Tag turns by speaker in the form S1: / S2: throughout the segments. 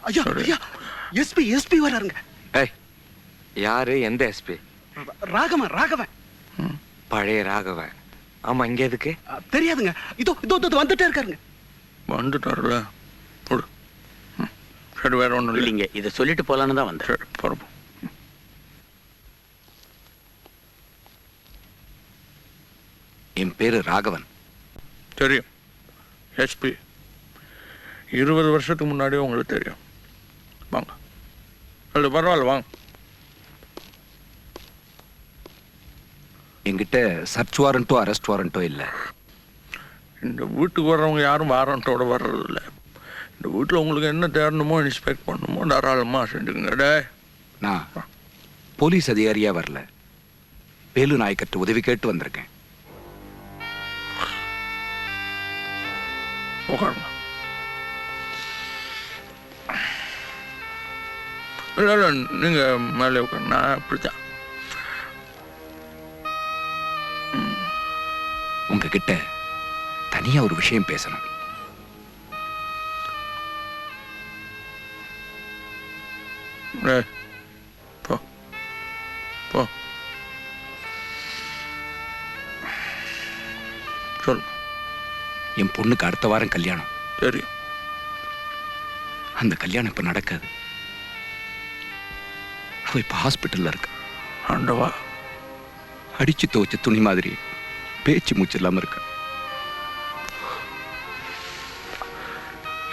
S1: ஐயா ஐயா எஸ்பி வராருங்க.
S2: ஏய் யாரு? எந்த எஸ்பி?
S1: ராகவன்.
S2: பழைய ராகவன். ஆமா, இங்க எதுக்கு?
S1: தெரியாதுங்க. இதோ வந்துட்டே இருக்காருங்க.
S3: வந்துட்டாருல. சரி, வேற ஒன்றும்
S4: இல்லைங்க, இதை சொல்லிட்டு போலான்னு தான் வந்தேன்.
S3: சரி, போறோம்.
S2: என் பேரு ராகவன்.
S3: தெரியும், எஸ்பி. 20 வருஷத்துக்கு முன்னாடியே உங்களுக்கு தெரியும். வாங்க. அது பரவாயில்ல, வாங்க.
S2: என்கிட்ட சர்ச் வாரண்ட்டோ அரெஸ்ட் வாரண்ட்டோ இல்லை.
S3: இந்த வீட்டுக்கு வர்றவங்க யாரும் வாரண்ட்டோட வர்றதில்ல. இந்த வீட்டில் உங்களுக்கு என்ன தேடணுமோ இன்ஸ்பெக்ட் பண்ணணுமோ தாராளமாக செஞ்சுக்கங்க.
S2: நான் போலீஸ் அதிகாரியா வரல, வேலு நாயக்கர்ட்ட உதவி கேட்டு வந்திருக்கேன்.
S3: உட்காருங்க. இல்லை நீங்கள் மேலே உட்காரு, நான் அப்படித்தான்.
S2: உங்ககிட்ட தனியா ஒரு விஷயம் பேசணும்.
S3: போ போ சொல்.
S2: என் பொண்ணுக்கு அடுத்த வாரம் கல்யாணம்.
S3: தெரியும்.
S2: அந்த கல்யாணம் இப்ப நடக்காது. அவ இப்ப ஹாஸ்பிட்டல்ல இருக்க.
S3: ஆண்டவா.
S2: அடிச்சு துவைச்ச துணி மாதிரி பேச்சு மூச்சு இல்லாம இருக்க.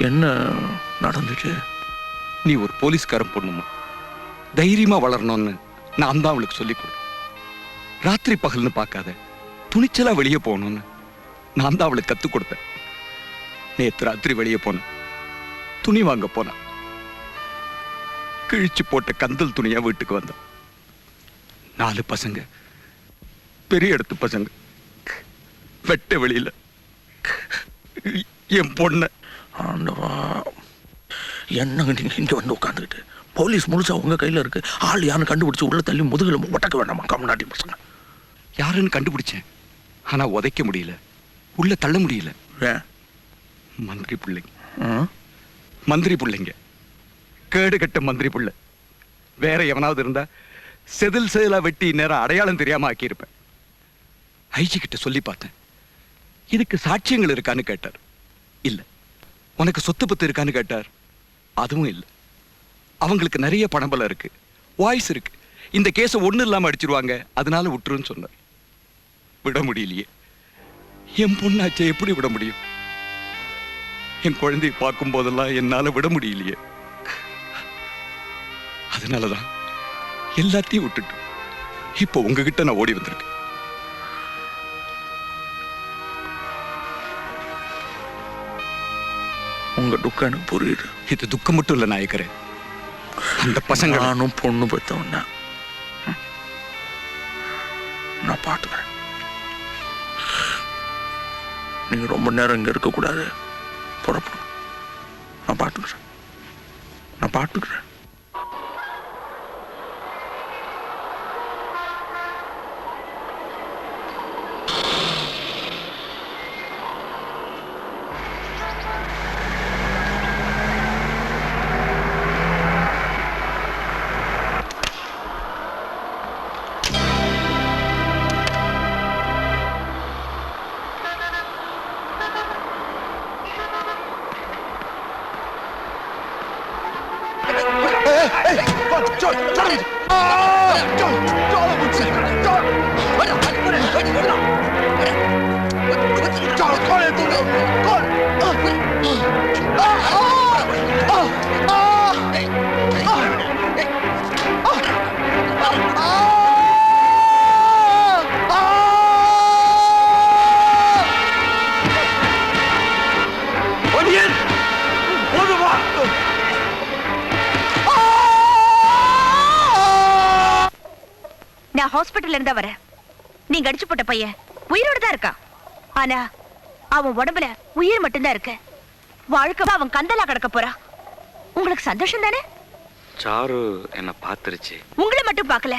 S3: என்ன நடந்துச்சு?
S2: நீ ஒரு போலீஸ்காரன் பொண்ணுமா, தைரியமா வளரணும்னு நான் தான் அவளுக்கு சொல்லிக் கொடு. ராத்திரி பகல்னு பார்க்காத, துணிச்சலா வெளியே போகணும்னு நான் தான் அவளுக்கு கத்துக் கொடுத்தேன். நேத்து ராத்திரி வெளியே போன, துணி வாங்க போன, கிழிச்சு போட்ட கந்தல் துணியா வீட்டுக்கு வந்தான். 4 பசங்க, பெரிய இடத்து பசங்க, வெட்ட வெளியில என் பொண்ண.
S3: ஆண்டவா, என்னங்க நீங்க இங்க வந்து உட்காந்துக்கிட்டு? போலீஸ் முழுசா உங்க கையில இருக்கு. ஆள் யாருன்னு கண்டுபிடிச்சு உள்ள தள்ளி முதுகுல ஒட்டக்க வேண்டாமா? கம்நாட்டி பசங்க
S2: யாருன்னு கண்டுபிடிச்சேன், ஆனா உதைக்க முடியல, உள்ள தள்ள முடியல. மந்திரி பிள்ளைங்க, கேடு கட்ட மந்திரி பிள்ளை. வேற எவனாவது இருந்தா செதில் செதிலா வெட்டி நேரம் அடையாளம் தெரியாம ஆக்கியிருப்பேன். ஐஜி கிட்ட சொல்லி பார்த்தேன். இதுக்கு சாட்சியங்கள் இருக்கான்னு கேட்டார். இல்ல. உனக்கு சொத்து பத்து இருக்கான்னு கேட்டார். அதுவும் இல்லை. அவங்களுக்கு நிறைய பணபலம் இருக்கு, வாய்ஸ் இருக்கு. இந்த கேஸை ஒண்ணு இல்லாம அடிச்சிருவாங்க, அதனால விட்டுருன்னு சொன்னார். விட முடியலையே. என் பொண்ணாச்சே, எப்படி விட முடியும்? என் குழந்தையை பார்க்கும் போதெல்லாம் என்னால விட முடியலையே. அதனாலதான் எல்லாத்தையும் விட்டுட்டு இப்போ உங்ககிட்ட நான் ஓடி வந்திருக்கேன்.
S3: உங்க துக்கம் எனக்கு புரியுது.
S2: இது துக்கம் மட்டும் இல்ல நாயக்கரே, அந்த பசங்க.
S3: நானும் பொண்ணு பெற்றவன், நான் பார்த்துக்கிறேன். நீங்க ரொம்ப நேரம் இங்க இருக்க கூடாது, புறப்படும். நான் பார்த்துக்கிறேன்.
S5: நான் ஹாஸ்பிட்டல்ல இருந்தா வரேன். நீங்க அடிச்சு போட்ட பையன் உயிரோட தான் இருக்கான். ஆனா அவன் உடம்புல உயிர் மட்டும்தான் இருக்கு. வாழ்க்கை அவன் கந்தலா கிடக்க போறான். உங்களுக்கு சந்தோஷம் தானே?
S2: சாரு என்ன பாத்துருச்சு.
S5: உங்களை மட்டும் பார்க்கல,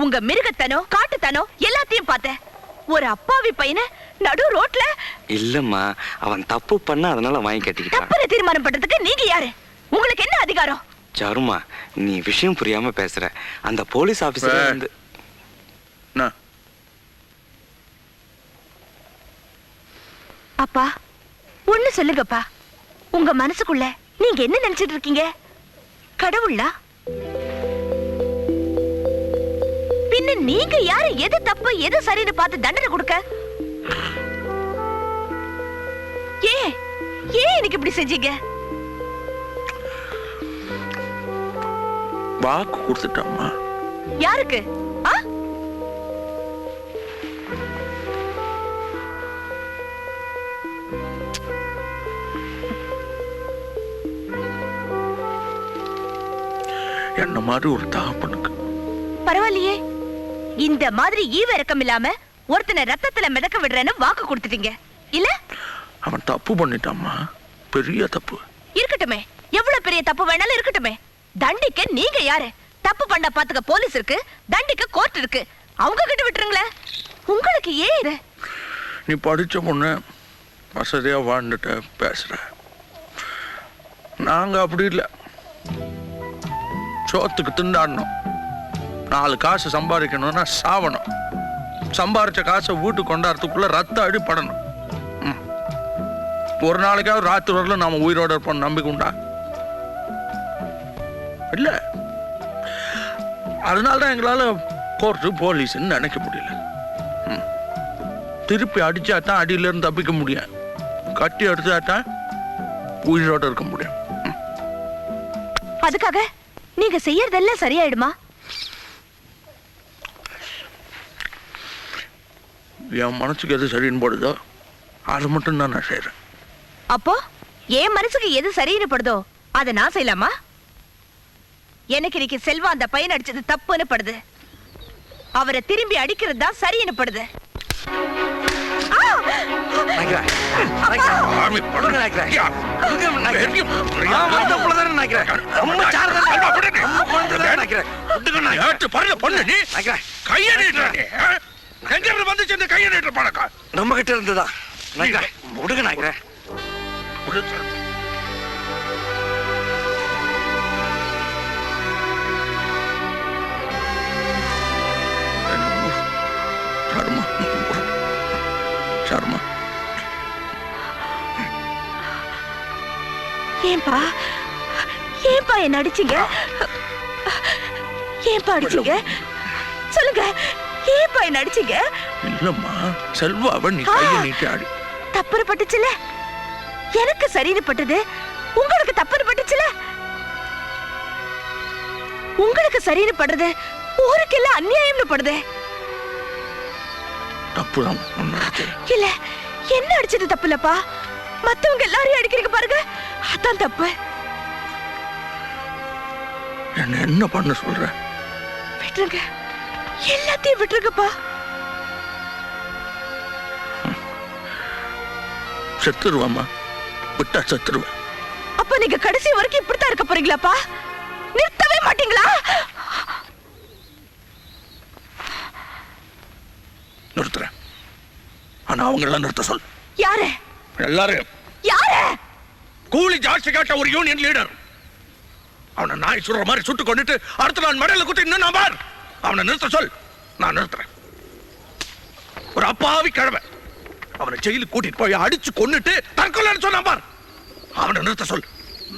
S5: உங்க மிருகத்தனோ காட்டுத்தனோ எல்லாத்தையும் பார்த்தேன். ஒரு அப்பாவி பையனை நடு ரோட்ல.
S2: இல்லம்மா, அவன் தப்பு பண்ண, அதனால வாங்கி கட்டிக்கிட்டான்.
S5: தப்புன்னு தீர்மானம் பண்றதுக்கு நீங்க யாரு? உங்களுக்கு என்ன அதிகாரம்?
S6: சாருமா, நீ விஷயம் புரியாம பேசுற. அந்த போலீஸ் ஆபீசர் வந்து
S3: என்ன?
S5: அப்பா ஒண்ணு சொல்லுங்கப்பா. உங்க மனசுக்குள்ள நீங்க என்ன நினைச்சிட்டு இருக்கீங்க? கடவுளா? பின்ன நீங்க யாரு? எது தப்பு எது சரின்னு பார்த்து தண்டனை கொடுக்க? ஏன் எனக்கு இப்படி செஞ்சீங்க?
S3: வாக்கு கொடுத்துட்டம்மா.
S5: யாருக்கு? ஆ?
S3: என்ன மாதிரி ஒரு தகப்பனுக்கு.
S5: பரவாயில்லையே, இந்த மாதிரி ஈவ இறக்கம் இல்லாம ஒருத்தனை ரத்தத்துல மிதக்க விடுறேன்னு வாக்கு கொடுத்துட்டீங்க இல்ல?
S3: அவன் தப்பு பண்ணிட்டாம்மா, பெரிய தப்பு.
S5: இருக்கட்டுமே, எவ்வளவு பெரிய தப்பு வேணாலும் இருக்கட்டுமே. தண்டிக்க நீங்க யாரு? தப்பு பண்ண பாத்துக்க போலீஸ் இருக்கு, தண்டிக்க கோர்ட் இருக்கு. அவங்க கிட்ட விட்டுருங்களேன். உங்களுக்கு ஏன் இது?
S3: நீ படிச்ச பொண்ணு, வசதியா வாழ்ந்துட்ட பேசுற. நாங்க அப்படி இல்லை. சோத்துக்கு திண்டாடணும், 4 காசு சம்பாதிக்கணும்னா சாவணும். சம்பாரிச்ச காசை வீட்டுக்கு கொண்டாடுறதுக்குள்ள ரத்த அடிப்படணும். ஒரு நாளைக்காவது ராத்திரி வரல நாம உயிரோட இருப்போம் நம்பிக்கை உண்டா? இல்ல. அதனால்தான் எங்களால கோர்ட்டு போலீஸ்ன்னு நினைக்க முடியல. திருப்பி அடிச்சாதான் அடியில இருந்து தப்பிக்க முடியும், கட்டி அடிச்சாதான் உயிரோட இருக்க முடியும்.
S5: அதுக்காக நீங்க செய்யறதெல்லாம் சரியாயிடுமா?
S3: என் மனசுக்கு எது சரின்னு போடுதோ அது மட்டும் தான் நான் செய்யறேன்.
S5: அப்போ என் மனசுக்கு எது சரின்னு படுதோ அதை நான் செய்யலாமா? எனக்கு இன்னைக்கு செல்வா அந்த பையன் அடிச்சது தப்புன்னு படுது. அவரை திரும்பி அடிக்கிறது தான் சரின்னு படுது.
S6: நம்ம கிட்ட இருந்துதான் விடுங்க நாய்க்கிறேன்.
S3: சர்மா,
S5: ஏன்பா என்ன அடிச்சீங்க? ஏன்பா அடிச்சீங்க? சொல்லுங்க, ஏன்பா என்ன அடிச்சீங்க?
S3: இல்லம்மா, செல்வாவை நீ கையை நீட்டி ஆடி.
S5: தப்புன்னு பட்டுச்சுல, எனக்கு சரின்னு பட்டது, உங்களுக்கு தப்புன்னு பட்டுச்சுல. உங்களுக்கு சரின்னு படுறது ஊருக்கெல்லாம் அநியாயம்னு படுது.
S3: தப்புதான்
S5: இல்ல, என்ன அடிச்சது தப்பு இல்லப்பா. மத்தவங்க எல்லாரையும் அடிக்கிறீங்க பாருங்க, அதான் தப்பு.
S3: என்ன பண்ண சொல்ற?
S5: விட்டுருங்க, எல்லாத்தையும் விட்டுருங்கப்பா.
S3: செத்துருவாமா, விட்டா செத்துருவேன்.
S5: அப்ப நீங்க கடைசி வரைக்கும் இப்படித்தான் இருக்க போறீங்களாப்பா? நிறுத்தவே மாட்டீங்களா?
S3: நிறுத்துறேன், ஆனா அவங்க எல்லாம் நிறுத்த சொல்.
S5: யாரு?
S3: எல்லாரும்.
S5: யாரு?
S3: கூலி ஜாஸ்தி காட்ட ஒரு யூனியன் லீடர். அவனை நாய் சுடுற மாதிரி சுட்டு கொண்டுட்டு அடுத்த நாள் மடையில குத்தி இன்னும் பார். அவனை நிறுத்த சொல், நான் நிறுத்துறேன். ஒரு அப்பாவி கிழமை அவனை ஜெயிலுக்கு கூட்டிட்டு போய் அடிச்சு கொன்னுட்டு தற்கொலைன்னு சொன்னா பார். அவனை நிறுத்த சொல்,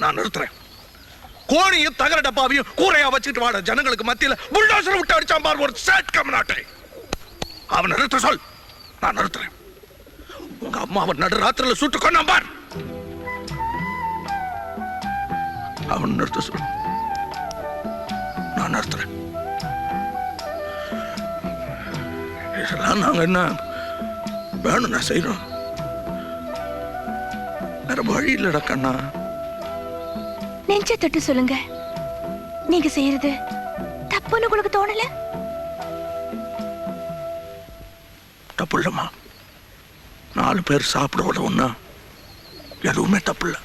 S3: நான் நிறுத்துறேன். கோணியும் தகர டப்பாவையும் கூரையா வச்சுட்டு வாட ஜனங்களுக்கு மத்தியில புல்டோசர் விட்டு அடிச்சான் பார் ஒரு சேட் கம்நாட்டை. அவனை நிறுத்த சொல், நான் நிறுத்துறேன். உங்க அம்மா அவன் நடு ராத்திரில சுட்டு கொன்னா பார். அவன் நிறுத்த சொல், நான் நிறுத்துறேன். இதெல்லாம் நாங்க என்ன வேணும் நான் செய்யறோம், வேற வழி இல்லடா கண்ணா.
S5: நெஞ்ச தட்டு சொல்லுங்க, நீங்க செய்யறது தப்புன்னு உங்களுக்கு தோணல?
S3: தப்பு இல்லம்மா, 4 பேர் சாப்பிட உதவுன்னா எதுவுமே தப்பு இல்ல.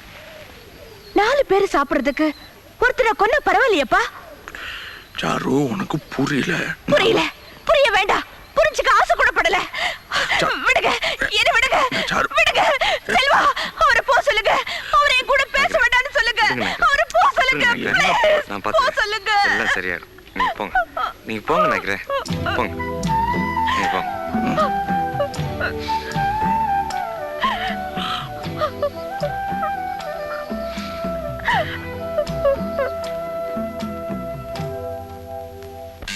S5: 4 பேர் சாப்பிடுறதுக்கு ஒருத்தரை கொன்ன பரவாயில்லையப்பா.
S3: சாரு, உனக்கு புரியல.
S5: புரிய வேண்டாம், புரிஞ்சுக்க ஆசை கூட படல. விடுங்க, என்ன விடுங்க, விடுங்க. செல்வா, அவரை போ சொல்லுங்க. அவரை கூட பேச வேண்டாம்னு சொல்லுங்க. அவரை போ விட்டுருங்க
S6: விட்டுருங்க.
S5: please.
S6: நான்
S5: போ
S6: பார்த்துக்கிறேன்.
S5: சொல்லுங்க
S6: எல்லாம் சரியாயிடும். நீங்க போங்க. நீங்க போங்க நினைக்கிறேன். போங்க.